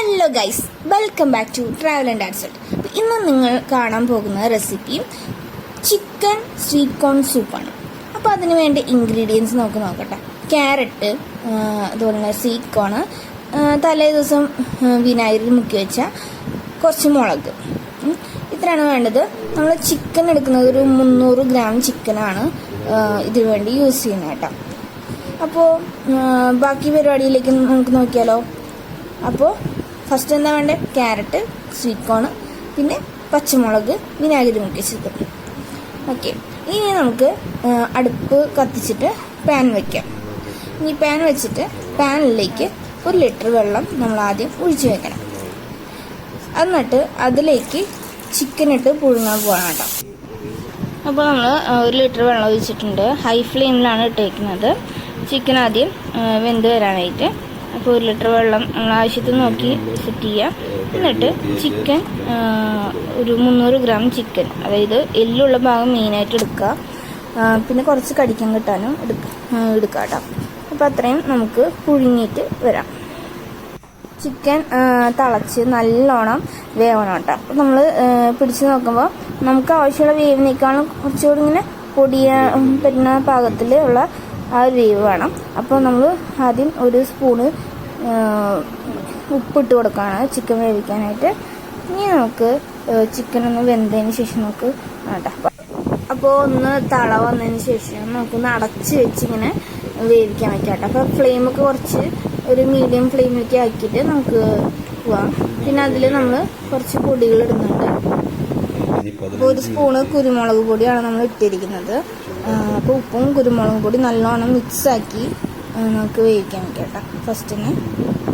Hello guys, welcome back to travel and dates. ഇന്ന് നിങ്ങൾ കാണാൻ പോകുന്ന റെസിപ്പി ചിക്കൻ സ്വീറ്റ് കോൺ സൂപ്പാണ്. അപ്പോൾ അതിന് വേണ്ട ഇൻഗ്രീഡിയൻസ് നമുക്ക് നോക്കട്ടെ. ക്യാരറ്റ്, അതുപോലെ തന്നെ സ്വീറ്റ് കോൺ, തലേ ദിവസം വിനാഗിരി മുക്കി വെച്ച കുറച്ച് മുളക്, ഇത്രയാണ് വേണ്ടത്. നമ്മൾ ചിക്കൻ എടുക്കുന്നത് ഒരു 300 ഗ്രാം ചിക്കനാണ് ഇതിനു വേണ്ടി യൂസ് ചെയ്യുന്നത് കേട്ടോ. അപ്പോൾ ബാക്കി പരിപാടിയിലേക്ക് നമുക്ക് നോക്കിയാലോ. അപ്പോൾ ഫസ്റ്റ് എന്താ വേണ്ടത്? ക്യാരറ്റ്, സ്വീറ്റ് കോൺ, പിന്നെ പച്ചമുളക്, വിനാഗിരി മുക്കിച്ചത്. ഓക്കെ, ഇനി നമുക്ക് അടുപ്പ് കത്തിച്ചിട്ട് പാൻ വയ്ക്കാം. ഇനി പാൻ വെച്ചിട്ട് പാനിലേക്ക് 1 ലിറ്റർ വെള്ളം നമ്മൾ ആദ്യം ഒഴിച്ച് വെക്കണം. എന്നിട്ട് അതിലേക്ക് ചിക്കൻ ഇട്ട് പുഴുങ്ങാൻ പോകണം കേട്ടോ. അപ്പോൾ നമ്മൾ 1 ലിറ്റർ വെള്ളം ഒഴിച്ചിട്ടുണ്ട്. ഹൈ ഫ്ലെയിമിലാണ് ഇട്ടേക്കുന്നത് ചിക്കൻ ആദ്യം വെന്ത് വരാനായിട്ട്. അപ്പോൾ 1 ലിറ്റർ വെള്ളം നമ്മൾ ആവശ്യത്തിന് നോക്കി സെറ്റ് ചെയ്യുക. എന്നിട്ട് ചിക്കൻ ഒരു 300 ഗ്രാം ചിക്കൻ, അതായത് എല്ലുള്ള ഭാഗം മെയിനായിട്ട് എടുക്കുക. പിന്നെ കുറച്ച് കടിക്കാൻ കിട്ടാനും എടുക്കുക കേട്ടോ. അപ്പോൾ അത്രയും നമുക്ക് പുഴുങ്ങിയിട്ട് വരാം. ചിക്കൻ തിളച്ച് നല്ലോണം വേവണം കേട്ടോ. അപ്പോൾ നമ്മൾ പിടിച്ച് നോക്കുമ്പോൾ നമുക്ക് ആവശ്യമുള്ള വേവിനേക്കാളും കുറച്ചുകൂടി ഇങ്ങനെ പൊടിയാൻ പറ്റുന്ന പാകത്തിൽ ഉള്ള ആ ഒരു വേവ് വേണം. അപ്പോൾ നമ്മൾ ആദ്യം 1 സ്പൂണ് ഉപ്പിട്ട് കൊടുക്കുകയാണ് ചിക്കൻ വേവിക്കാനായിട്ട്. ഇനി നമുക്ക് ചിക്കൻ ഒന്ന് വെന്തതിന് ശേഷം നമുക്ക് കേട്ടോ. അപ്പോൾ ഒന്ന് തള വന്നതിന് ശേഷം നമുക്കൊന്ന് അടച്ച് വെച്ചിങ്ങനെ വേവിക്കാൻ വയ്ക്കാം കേട്ടോ. അപ്പോൾ ഫ്ലെയിമൊക്കെ കുറച്ച് ഒരു മീഡിയം ഫ്ലെയിമിലേക്ക് ആക്കിയിട്ട് നമുക്ക് പോവാം. പിന്നെ അതിൽ നമ്മൾ കുറച്ച് പൊടികൾ ഇടുന്നുണ്ട്. അപ്പോൾ 1 സ്പൂണ് കുരുമുളക് പൊടിയാണ് നമ്മൾ ഇട്ടിരിക്കുന്നത്. അപ്പോൾ ഉപ്പും കുരുമുളകും പൊടി നല്ലോണം മിക്സാക്കി നമുക്ക് വേവിക്കാൻ വയ്ക്കാം കേട്ടോ. ഫസ്റ്റിന്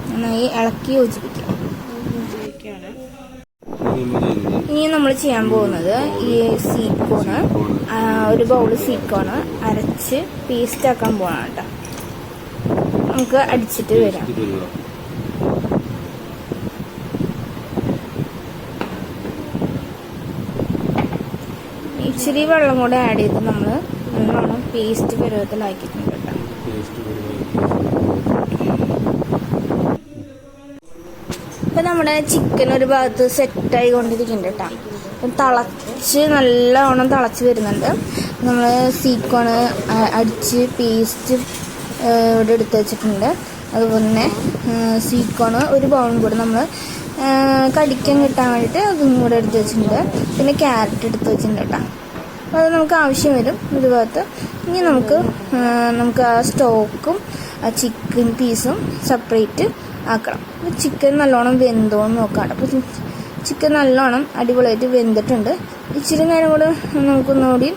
നന്നായി ഇളക്കി യോജിപ്പിക്കാം. ഇനി നമ്മൾ ചെയ്യാൻ പോകുന്നത് ഈ സ്വീറ്റ് കോണ്, ഒരു ബൗൾ സ്വീറ്റ് കോണ് അരച്ച് പേസ്റ്റ് ആക്കാൻ പോകണം കേട്ടോ. നമുക്ക് അടിച്ചിട്ട് വരാം. ഇച്ചിരി വെള്ളം കൂടെ ആഡ് ചെയ്ത് നമ്മൾ നല്ലോണം പേസ്റ്റ് പരുവത്തിലാക്കിയിട്ടുണ്ട് കേട്ടോ. ഇപ്പം നമ്മുടെ ചിക്കൻ ഒരു ഭാഗത്ത് സെറ്റായി കൊണ്ടിരിക്കുന്നുണ്ട് കേട്ടോ. അപ്പം തിളച്ച് നല്ലോണം തിളച്ച് വരുന്നുണ്ട്. നമ്മൾ സ്വീറ്റ് കോൺ അടിച്ച് പേസ്റ്റ് ഇവിടെ എടുത്ത് വെച്ചിട്ടുണ്ട്. അതുപോലെ തന്നെ സ്വീറ്റ് കോൺ ഒരു ബൗളും കൂടെ നമ്മൾ കടിക്കാൻ കിട്ടാൻ വേണ്ടിയിട്ട് അതും കൂടെ എടുത്ത് വെച്ചിട്ടുണ്ട്. പിന്നെ ക്യാരറ്റ് എടുത്ത് വെച്ചിട്ടുണ്ട് കേട്ടോ. അപ്പോൾ അത് നമുക്ക് ആവശ്യം വരും ഒരു ഭാഗത്ത്. ഇനി നമുക്ക് ആ സ്റ്റോക്കും ആ ചിക്കൻ പീസും സെപ്പറേറ്റ് ആക്കണം. അപ്പോൾ ചിക്കൻ നല്ലോണം വെന്തോന്ന് നോക്കാം. അപ്പോൾ ചിക്കൻ നല്ലോണം അടിപൊളിയായിട്ട് വെന്തിട്ടുണ്ട്. ഇച്ചിരി നേരം കൂടെ നമുക്കൊന്നുകൂടി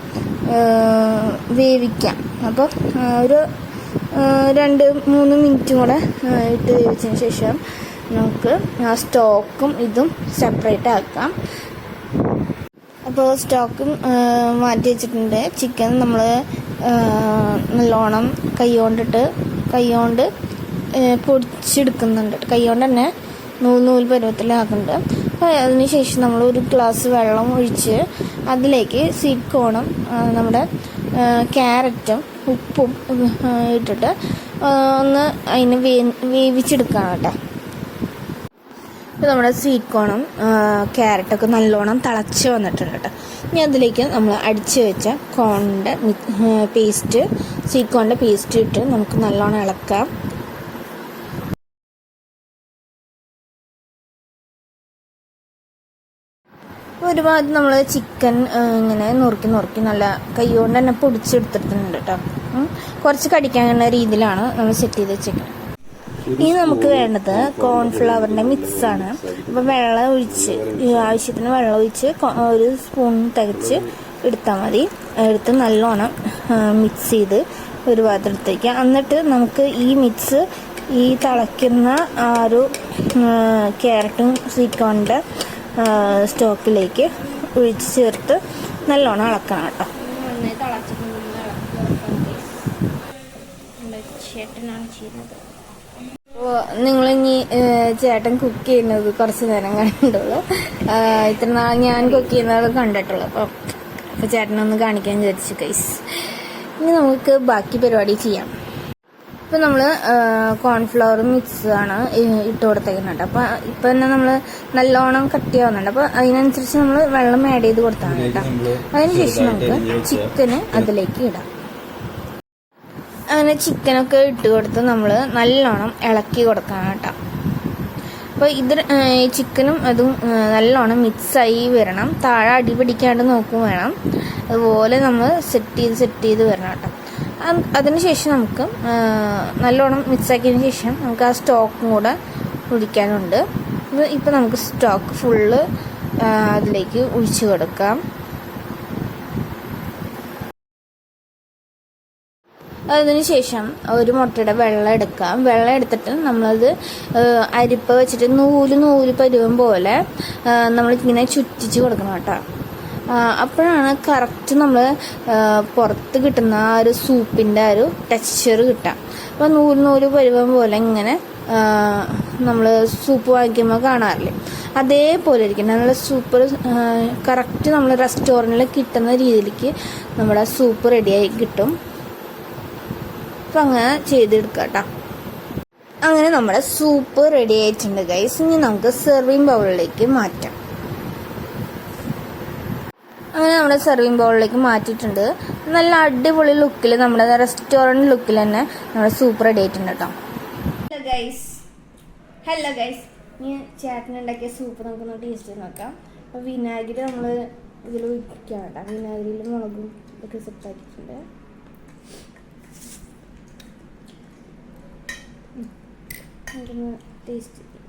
വേവിക്കാം. അപ്പോൾ ഒരു 2-3 മിനിറ്റും കൂടെ ഇട്ട് വേവിച്ചതിന് ശേഷം നമുക്ക് ആ സ്റ്റോക്കും ഇതും സെപ്പറേറ്റ് ആക്കാം. അപ്പോൾ സ്റ്റോക്കും മാറ്റി വെച്ചിട്ടുണ്ട്. ചിക്കൻ നമ്മൾ നല്ലോണം കൈകൊണ്ട് പൊടിച്ചെടുക്കുന്നുണ്ട്. കൈകൊണ്ട് തന്നെ നൂൽ പരുവത്തിലാക്കുന്നുണ്ട്. അപ്പോൾ അതിന് ശേഷം നമ്മൾ 1 ഗ്ലാസ് വെള്ളം ഒഴിച്ച് അതിലേക്ക് സ്വീറ്റ് കോണും നമ്മുടെ ക്യാരറ്റും ഉപ്പും ഇട്ടിട്ട് ഒന്ന് അതിനെ വേവിച്ചെടുക്കാം കേട്ടോ. ഇപ്പോൾ നമ്മുടെ സ്വീറ്റ് കോണും ക്യാരറ്റൊക്കെ നല്ലോണം തിളച്ച് വന്നിട്ടുണ്ട് കേട്ടോ. ഇനി അതിലേക്ക് നമ്മൾ അടിച്ച് വെച്ച കോണിൻ്റെ പേസ്റ്റ്, സ്വീറ്റ് കോണിൻ്റെ പേസ്റ്റ് ഇട്ട് നമുക്ക് നല്ലോണം ഇളക്കാം. ഒരുപാട് നമ്മൾ ചിക്കൻ ഇങ്ങനെ നുറുക്കി നല്ല കൈകൊണ്ട് തന്നെ പൊടിച്ചെടുത്തിട്ടുണ്ട് കേട്ടോ. കുറച്ച് കടിക്കാനുള്ള രീതിയിലാണ് നമ്മൾ സെറ്റ് ചെയ്ത് വെച്ചേക്കുന്നത്. ഇനി നമുക്ക് വേണ്ടത് കോൺഫ്ലവറിൻ്റെ മിക്സാണ്. അപ്പോൾ വെള്ളം ഒഴിച്ച് ആവശ്യത്തിന് വെള്ളം ഒഴിച്ച് 1 സ്പൂൺ തികച്ച് എടുത്താൽ മതി. എടുത്ത് നല്ലോണം മിക്സ് ചെയ്ത് ഒരു പാത്രത്തേക്ക്. എന്നിട്ട് നമുക്ക് ഈ മിക്സ് ഈ തിളയ്ക്കുന്ന ആ ഒരു ക്യാരറ്റും സ്വീറ്റ് കോണിൻ്റെ സ്റ്റോക്കിലേക്ക് ഒഴിച്ച് ചേർത്ത് നല്ലോണം ഇളക്കണം കേട്ടോ. ചേട്ടനാണ് ചെയ്യുന്നത്. അപ്പോൾ നിങ്ങളിനി ചേട്ടൻ കുക്ക് ചെയ്യുന്നത് കുറച്ച് നേരം കണ്ടുള്ളൂ. ഇത്ര നാൾ ഞാൻ കുക്ക് ചെയ്യുന്നത് കണ്ടിട്ടുള്ളൂ. അപ്പോൾ ചേട്ടനൊന്ന് കാണിക്കാൻ വിചാരിച്ചു ഗൈസ്. ഇനി നമുക്ക് ബാക്കി പരിപാടി ചെയ്യാം. ഇപ്പം നമ്മൾ കോൺഫ്ലവർ മിക്സ് ആണ് ഇട്ട് കൊടുത്തേക്കുന്നുണ്ട്. അപ്പം ഇപ്പം തന്നെ നമ്മൾ നല്ലോണം കട്ടിയാവുന്നുണ്ട്. അപ്പോൾ അതിനനുസരിച്ച് നമ്മൾ വെള്ളം ആഡ് ചെയ്ത് കൊടുത്താണ് കേട്ടോ. അതിനുശേഷം നമുക്ക് ചിക്കന് അതിലേക്ക് ഇടാം. അങ്ങനെ ചിക്കനൊക്കെ ഇട്ട് കൊടുത്ത് നമ്മൾ നല്ലോണം ഇളക്കി കൊടുക്കണം കേട്ടോ. അപ്പോൾ ഇത് ചിക്കനും അതും നല്ലോണം മിക്സായി വരണം. താഴെ അടി പിടിക്കാണ്ട് നോക്കും വേണം. അതുപോലെ നമ്മൾ സെറ്റ് ചെയ്ത് വരണം കേട്ടോ. അതിനുശേഷം നമുക്ക് നല്ലോണം മിക്സാക്കിയതിന് ശേഷം നമുക്ക് ആ സ്റ്റോക്കും കൂടെ ഒഴിക്കാനുണ്ട്. ഇപ്പം നമുക്ക് സ്റ്റോക്ക് ഫുള്ള് അതിലേക്ക് ഒഴിച്ച് കൊടുക്കാം. അതിനുശേഷം ഒരു മുട്ടയുടെ വെള്ളം എടുക്കാം. വെള്ളം എടുത്തിട്ട് നമ്മളത് അരിപ്പ വെച്ചിട്ട് നൂല് പരുവം പോലെ നമ്മളിങ്ങനെ ചുറ്റിച്ച് കൊടുക്കണം കേട്ടോ. അപ്പോഴാണ് കറക്റ്റ് നമ്മൾ പുറത്ത് കിട്ടുന്ന ആ ഒരു സൂപ്പിൻ്റെ ആ ഒരു ടെക്സ്ചർ കിട്ടുക. അപ്പോൾ നൂല് പരുവം പോലെ ഇങ്ങനെ നമ്മൾ സൂപ്പ് വാങ്ങിക്കുമ്പോൾ കാണാറില്ലേ, അതേപോലെ ഇരിക്കും നല്ല സൂപ്പർ. കറക്റ്റ് നമ്മൾ റെസ്റ്റോറൻറ്റിൽ കിട്ടുന്ന രീതിയിലേക്ക് നമ്മുടെ സൂപ്പ് റെഡിയായി കിട്ടും. അപ്പം അങ്ങനെ ചെയ്തെടുക്കാം കേട്ടോ. അങ്ങനെ നമ്മുടെ സൂപ്പ് റെഡി ആയിട്ടുണ്ട് ഗൈസ്. ഇനി നമുക്ക് സെർവിങ് ബൗളിലേക്ക് മാറ്റാം. അങ്ങനെ നമ്മുടെ സെർവിങ് ബൗളിലേക്ക് മാറ്റിയിട്ടുണ്ട്. നല്ല അടിപൊളി ലുക്കിൽ, നമ്മുടെ റെസ്റ്റോറൻറ്റ് ലുക്കിൽ തന്നെ നമ്മുടെ സൂപ്പ് റെഡി ആയിട്ടുണ്ട് കേട്ടോ. ഹലോ ഗൈസ്, ഇനി ചേട്ടനുണ്ടാക്കിയ സൂപ്പ് നമുക്കൊന്ന് ടേസ്റ്റ് ചെയ്ത് നോക്കാം. അപ്പോൾ വിനാഗിരി നമ്മൾ ഇതിൽ ഒഴിക്കാം കേട്ടോ. വിനാഗിരിയിൽ മുളകും ഒക്കെ സെറ്റാക്കിയിട്ടുണ്ട്. നമുക്കൊന്ന് ടേസ്റ്റ് ചെയ്യാം.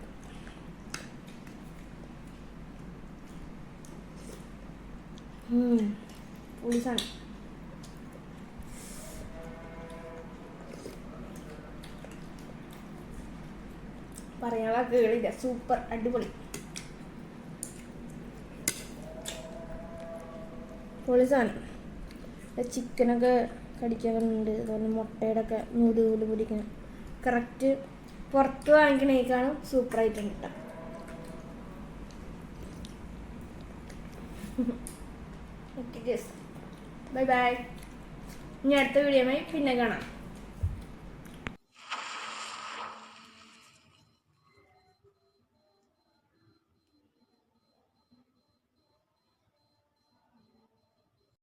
പൊളിസാണ്. പറയാൻ വാക്കുകളില്ല. സൂപ്പർ അടിപൊളി പൊളിസാണ്. ചിക്കനൊക്കെ കടിക്കാറുണ്ട്. അതുപോലെ മുട്ടയുടെ ഒക്കെ നൂല് പിടിക്കണം. കറക്റ്റ് പുറത്ത് വാങ്ങിക്കണേക്കാളും സൂപ്പറായിട്ടുണ്ട് കേട്ടോ. Okay guys, bye bye. ഇനി അടുത്ത വീഡിയോയുമായി പിന്നെ കാണാം.